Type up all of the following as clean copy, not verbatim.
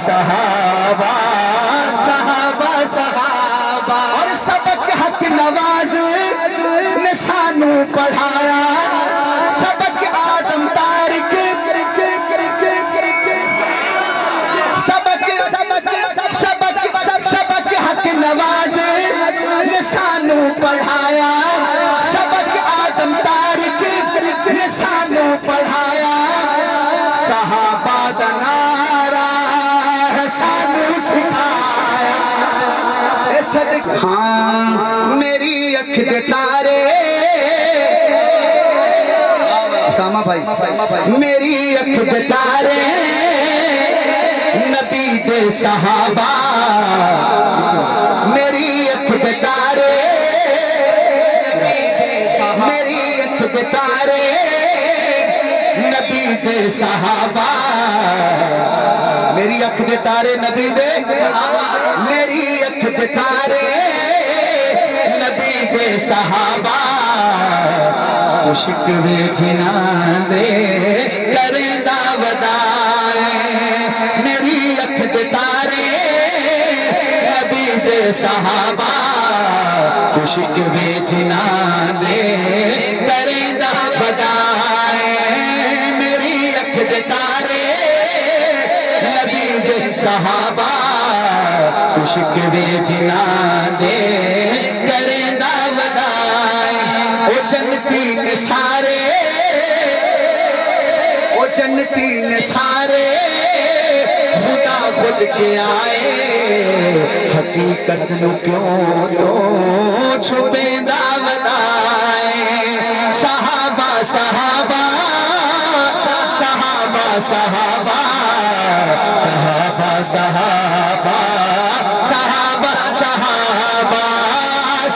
صحابہ صحابہ صحابہ اور سبق حق نواز نے سانو پڑھایا سبق اعظم تارک سبق حق نواز نے سانو پڑھایا سبق اعظم تارک نے سانو پڑھایا صحابہ دا نعرہ ہے سانو سکھایا ہاں میری اکھ دے تارے اسامہ بھائی میری اکھ دے تارے نبی دے صحابہ میری اکھ دے تارے میری اکھ دے تارے نبی دے صحابہ میری اکھ دے تارے نبی دے میری اکھ دے تارے نبی دے صحابہ شکوے جنان دے کرندہ ودائے میری اکھ دے تارے نبی دے صحابہ شکوے جنان دے کرندہ ودائے میری اکھ دے تارے نبی دے صحابہ شکوے جنان دے کرندہ ودائے او جنتی نے سارے او جنتی نے سارے خدا خود کے آئے حقیقت نو کیوں تو چھپے دعوت آئے صحابہ صحابہ صحابہ صحابہ صحابہ صحابہ صحابہ صحابہ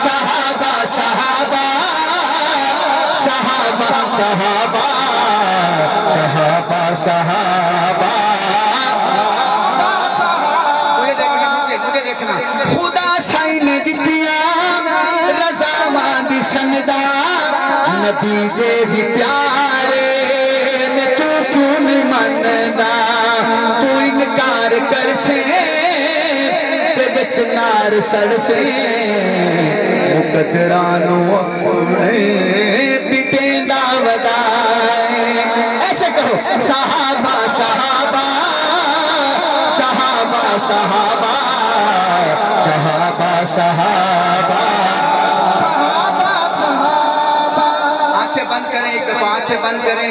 صحابہ صحابہ صحابہ صحابہ صحابہ صحابہ مجھے دیکھنا خدا سائی نے دتیا رضاواں دی سندا نبی دے بھی پیارے میں تو کیوں نہیں مندا تو انکار کر سے تے وچ نار سڑ سے مقدرانو اپنے پیٹیں دعوت آئے ایسے کہو صحابہ صحابہ صحابہ صحابہ صحابہ صحابہ آنکھیں بند کریں ایک دفعہ آنکھیں بند کریں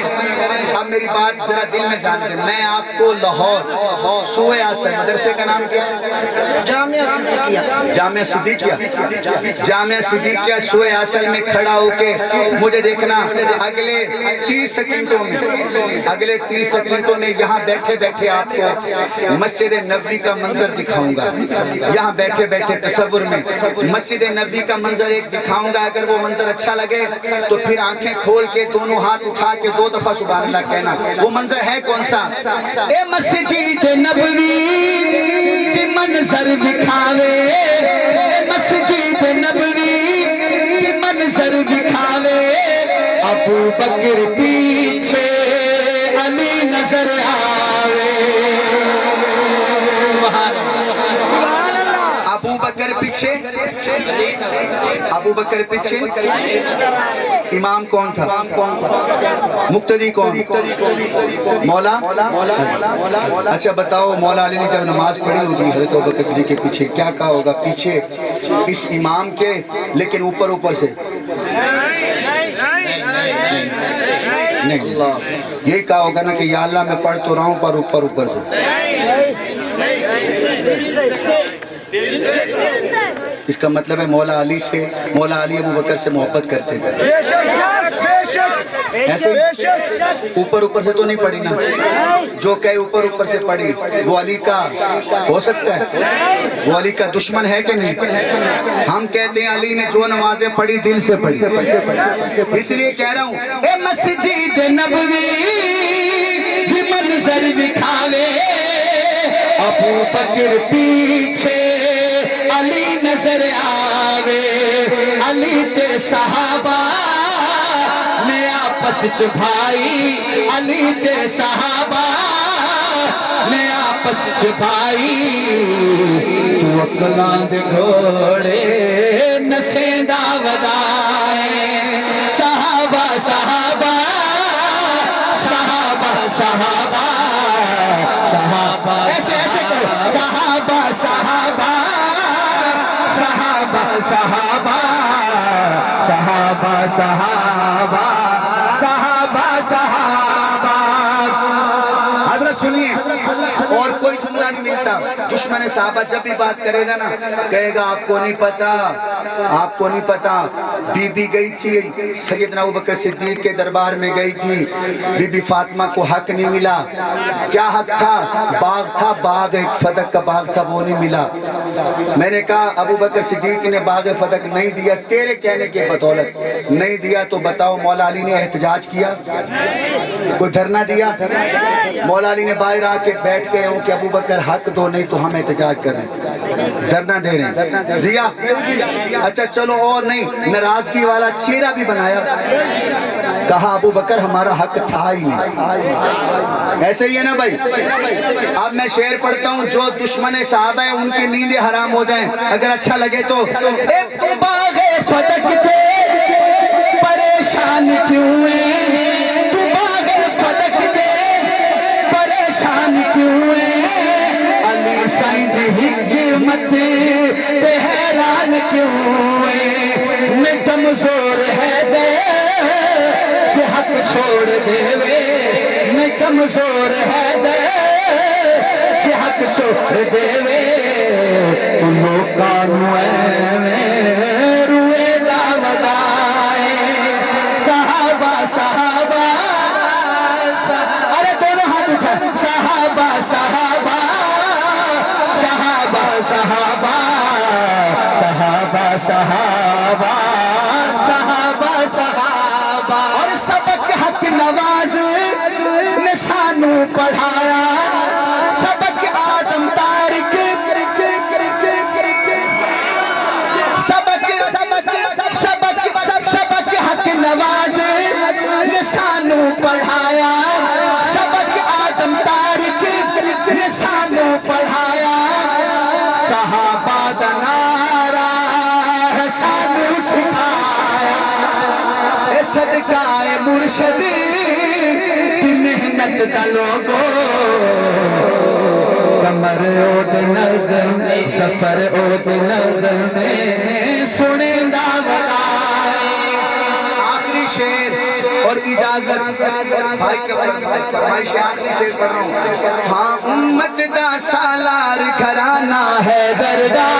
اب میری بات ذرا دل میں جان دیں میں آپ کو لاہور سوئے آسر مدرسے کا نام کیا جامعہ صدیقیہ جامعہ صدیقیہ سوئے آسر میں کھڑا ہو کے مجھے دیکھنا اگلے 30 سیکنڈوں میں یہاں بیٹھے بیٹھے آپ کو مسجد نبوی کا منظر دکھاؤں گا یہاں بیٹھے بیٹھے تصور میں مسجد نبوی کا منظر ایک دکھاؤں گا اگر وہ منظر اچھا لگے تو پھر آنکھیں کھول کے دونوں ہاتھ اٹھا کے 2 دفعہ سبحان اللہ کہنا وہ منظر ہے کون سا اے مسجد نبوی کی منظر دکھاوے مسجد نبوی کی منظر دکھاوے ابو بکر پیچھے علی نظر آوے ابو بکر پیچھے امام کون تھا مقتدی کون مولا اچھا بتاؤ مولا علی نے جب نماز پڑھی ہوگی حضرت ابوبکر صدیق کے پیچھے کیا کہا ہوگا پیچھے اس امام کے لیکن اوپر سے نہیں یہی کہا ہوگا نا کہ یا اللہ میں پڑھ تو رہا ہوں پر اوپر سے اس کا مطلب ہے مولا علی ابو بکر سے محبت کرتے تھے ایسے اوپر سے تو نہیں پڑھی نا جو کہے اوپر سے پڑھی وہ علی کا ہو سکتا ہے وہ علی کا دشمن ہے کہ نہیں ہم کہتے ہیں علی نے جو نمازیں پڑھی دل سے پڑھی اس لیے کہہ رہا ہوں اے مسجد نبوی بھی منظر دکھاوے ابو بکر پیچھے علی نظر آوے علی تے صحابہ میں آپس چ بھائی علی تے صحابہ نے آپس چھپائی تو اکلاں دے گھوڑے نسیندہ ودائے صحابہ صحابہ صحابہ صحابہ صحابہ ایسے ایسے کرو صحابہ صحابہ صحابہ صحابہ صحابہ صحابہ صحابہ صحابہ حضرت سنیے اور کوئی جملہ نہیں ملتا دشمن صحابہ جب بھی بات کرے گا نا کہے گا آپ کو نہیں پتا آپ کو نہیں پتا بی بی گئی تھی سیدنا ابوبکر صدیق کے دربار میں گئی تھی بی بی فاطمہ کو حق نہیں ملا کیا حق تھا باغ ایک فدق کا باغ تھا وہ نہیں ملا میں نے کہا ابوبکر صدیق نے باغ فدق نہیں دیا تیرے کہنے کے بدولت نہیں دیا تو بتاؤ مولا علی نے احتجاج کیا کوئی دھرنا دیا مولا علی نے باہر آ کے بیٹھ گئے ہوں کہ ابوبکر حق دو نہیں تو ہم احتجاج کر رہے ہیں دھرنا دے رہے ہیں دیا اچھا چلو اور نہیں ناراضگی والا چہرہ بھی بنایا کہا ابوبکر ہمارا حق تھا ہی نہیں ایسے ہی ہے نا بھائی اب میں شعر پڑھتا ہوں جو دشمن صحابہ ہیں ان کی نیندیں حرام ہو جائیں اگر اچھا لگے تو باغ فدق پہ پریشان کیوں ہیں تو باغ فدق پہ پریشان کیوں ہیں علی سند حکمت پہ حیران کیوں ہیں میں کمزور ہے دے جو حق چھوڑ دے وے میں کمزور ہے دے جو حق چھوڑ دے وے لوکاں نوں ایویں روئے دا ودائے صحابہ صحابہ ارے دونوں ہاتھ اٹھا صحابہ صحابہ صحابہ صحابہ صحابہ صحابہ صحابہ صحابہ اور سبق حق نواز نے سانو پڑھایا سبق اعظم تارک سبق حق نواز نے سانو پڑھایا سبق اعظم تارک نے سانو پڑھایا صحابہ دا نعرہ سانو سکھایا اے صدقہ مرشد کی محنت دا لوگو کمر اود نظم سفر اود نظم سنے دا ودائے آخری شعر اور اجازت بھائی کے فرمائش آخری شعر پڑھ رہا ہوں ہاں امت دا سالار گھرانہ ہے دردا